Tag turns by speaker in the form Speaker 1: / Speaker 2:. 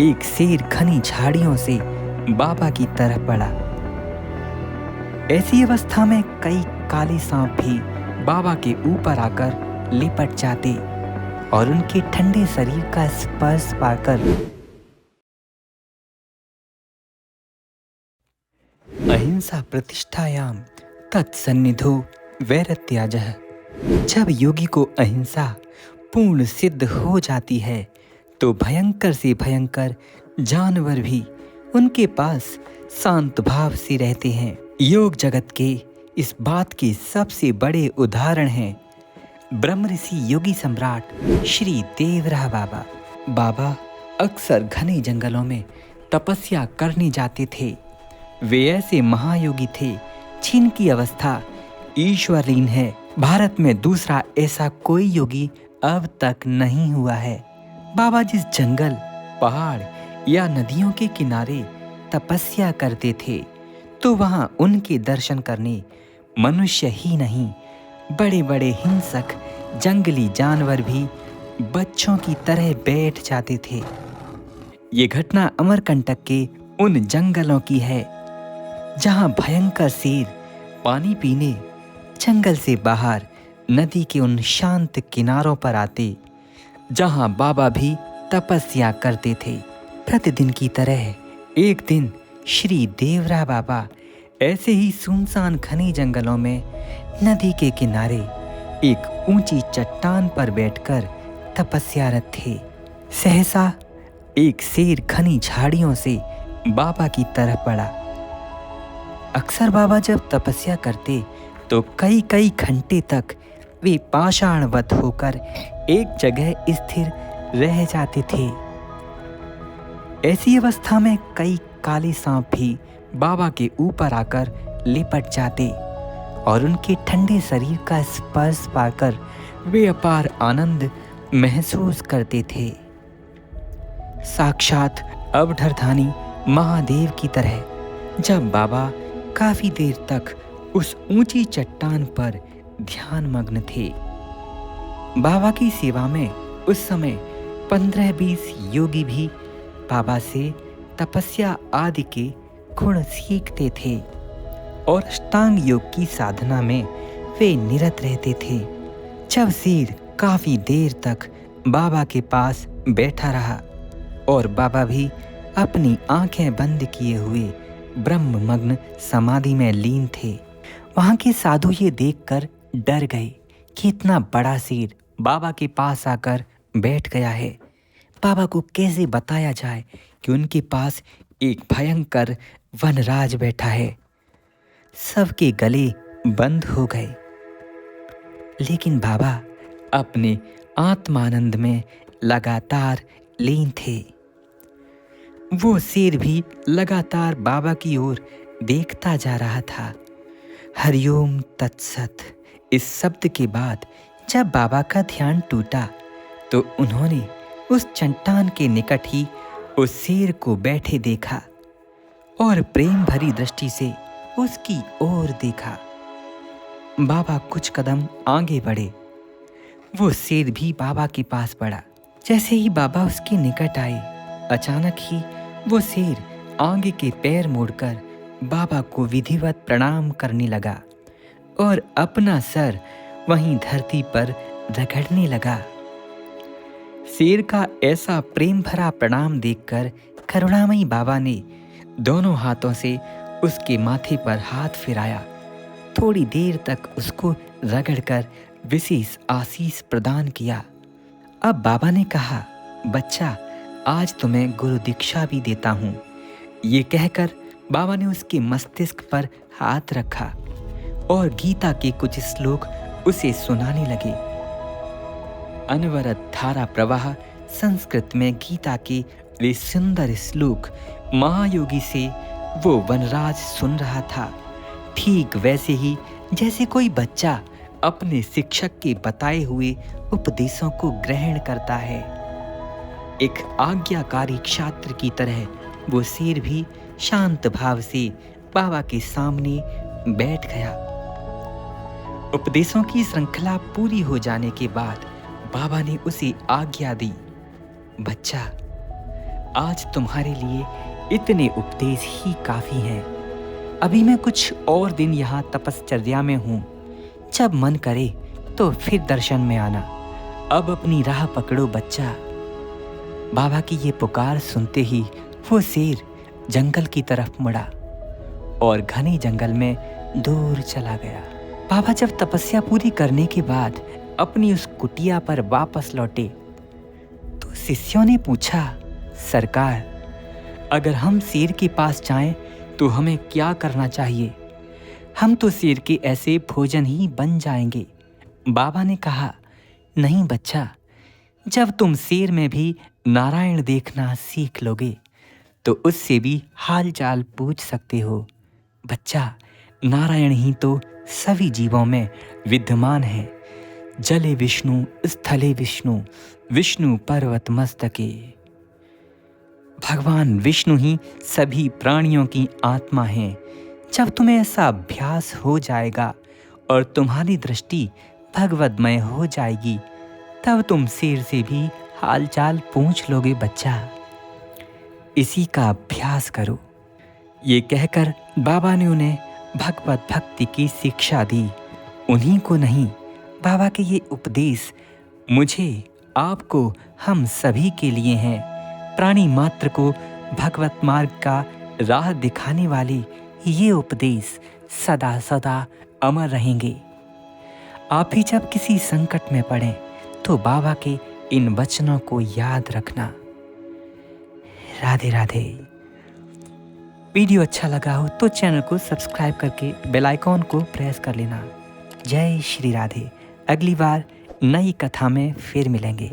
Speaker 1: एक शेर घनी झाड़ियों से बाबा की तरफ बढ़ा। ऐसी अवस्था में कई काले सांप भी बाबा के ऊपर आकर लिपट जाते और उनके ठंडे शरीर का स्पर्श पाकर अहिंसा प्रतिष्ठायाम तत्सन्निधो वैरत्याजः। जब योगी को अहिंसा पूर्ण सिद्ध हो जाती है तो भयंकर से भयंकर जानवर भी उनके पास शांत भाव से रहते हैं। योग जगत के इस बात के सबसे बड़े उदाहरण हैं ब्रह्मऋषि योगी सम्राट श्री देवराह बाबा। बाबा अक्सर घने जंगलों में तपस्या करने जाते थे। वे ऐसे महायोगी थे जिनकी अवस्था ईश्वरलीन है। भारत में दूसरा ऐसा कोई योगी अब तक नहीं हुआ है। बाबा जिस जंगल, पहाड़ या नदियों के किनारे तपस्या करते थे तो वहां उनके दर्शन करने मनुष्य ही नहीं, बड़े बड़े हिंसक जंगली जानवर भी बच्चों की तरह बैठ जाते थे। ये घटना अमरकंटक के उन जंगलों की है जहां भयंकर शेर पानी पीने जंगल से बाहर नदी के उन शांत किनारों पर आते जहां बाबा भी तपस्या करते थे। प्रतिदिन की तरह एक दिन श्री देवराह बाबा ऐसे ही सुनसान घने जंगलों में नदी के किनारे एक ऊंची चट्टान पर बैठकर तपस्यारत थे। सहसा एक शेर घनी झाड़ियों से बाबा की तरफ बढ़ा। अक्सर बाबा जब तपस्या करते तो कई कई घंटे तक वे पाषाणवत होकर एक जगह स्थिर रह जाते थे। ऐसी अवस्था में कई काले सांप भी बाबा के ऊपर आकर लिपट जाते और उनके ठंडे शरीर का स्पर्श पाकर वे अपार आनंद महसूस करते थे, साक्षात अवधरधानी महादेव की तरह। जब बाबा काफी देर तक उस ऊंची चट्टान पर ध्यान मग्न थे, बाबा की सेवा में उस समय 15-20 योगी भी बाबा से तपस्या आदि के गुण सीखते थे और अष्टांग योग की साधना में वे निरत रहते थे। जब शेर काफी देर तक बाबा के पास बैठा रहा और बाबा भी अपनी आंखें बंद किए हुए ब्रह्ममग्न समाधि में लीन थे, वहां के साधु ये देखकर डर गए कि इतना बड़ा शेर बाबा के पास आकर बैठ गया है। बाबा को कैसे बताया जाए कि उनके पास एक भयंकर वनराज बैठा है। सबके गले बंद हो गए, लेकिन बाबा अपने आत्मानंद में लगातार लीन थे। वो शेर भी लगातार बाबा की ओर देखता जा रहा था। हरिओम तत्सत इस शब्द के बाद जब बाबा का ध्यान टूटा तो उन्होंने उस चट्टान के निकट ही उस शेर को बैठे देखा और प्रेम भरी दृष्टि से उसकी ओर देखा। बाबा कुछ कदम आगे बढ़े। वो शेर भी बाबा के पास बढ़ा। जैसे ही बाबा उसके निकट आए, अचानक ही वो शेर आगे के पैर मोड़कर बाबा को विधिवत प्रणाम करने लगा और अपना सर वहीं धरती पर रगड़ने लगा। शेर का ऐसा प्रेम भरा प्रणाम देखकर करुणामयी बाबा ने दोनों हाथों से उसके माथे पर हाथ फिराया। थोड़ी देर तक उसको रगड़कर विशेष आशीष प्रदान किया। अब बाबा ने कहा, बच्चा, आज तुम्हें गुरु दीक्षा भी देता हूँ। ये कहकर बाबा ने उसके मस्तिष्क पर हाथ रखा और गीता के कुछ श्लोक उसे सुनाने लगे। अनवरत धारा प्रवाह संस्कृत में गीता के वे सुंदर श्लोक महायोगी से वो वनराज सुन रहा था, ठीक वैसे ही जैसे कोई बच्चा अपने शिक्षक के बताए हुए उपदेशों को ग्रहण करता है। एक आज्ञाकारी छात्र की तरह वो शेर भी शांत भाव से बाबा के सामने बैठ गया। उपदेशों की श्रृंखला पूरी हो जाने के बाद बाबा ने उसे आज्ञा दी, बच्चा, आज तुम्हारे लिए इतने उपदेश ही काफ़ी हैं। अभी मैं कुछ और दिन यहाँ तपश्चर्या में हूँ। जब मन करे तो फिर दर्शन में आना। अब अपनी राह पकड़ो बच्चा। बाबा की ये पुकार सुनते ही वो शेर जंगल की तरफ मुड़ा और घने जंगल में दूर चला गया। बाबा जब तपस्या पूरी करने के बाद अपनी उस कुटिया पर वापस लौटे तो शिष्यों ने पूछा, सरकार, अगर हम शेर के पास जाएं तो हमें क्या करना चाहिए? हम तो शेर के ऐसे भोजन ही बन जाएंगे। बाबा ने कहा, नहीं बच्चा, जब तुम शेर में भी नारायण देखना सीख लोगे तो उससे भी हाल चाल पूछ सकते हो। बच्चा, नारायण ही तो सभी जीवों में विद्यमान है। जले विष्णु स्थले विष्णु, विष्णु पर्वत मस्तके। भगवान विष्णु ही सभी प्राणियों की आत्मा हैं। जब तुम्हें ऐसा अभ्यास हो जाएगा और तुम्हारी दृष्टि भगवदमय हो जाएगी तब तुम शेर से भी हालचाल पूछ लोगे बच्चा। इसी का अभ्यास करो। ये कहकर बाबा ने उन्हें भगवत भक्ति की शिक्षा दी। उन्हीं को नहीं, बाबा के ये उपदेश मुझे, आपको, हम सभी के लिए हैं। प्राणी मात्र को भगवत मार्ग का राह दिखाने वाले ये उपदेश सदा सदा अमर रहेंगे। आप भी जब किसी संकट में पड़ें तो बाबा के इन वचनों को याद रखना। राधे राधे। वीडियो अच्छा लगा हो तो चैनल को सब्सक्राइब करके बेल आइकॉन को प्रेस कर लेना। जय श्री राधे। अगली बार नई कथा में फिर मिलेंगे।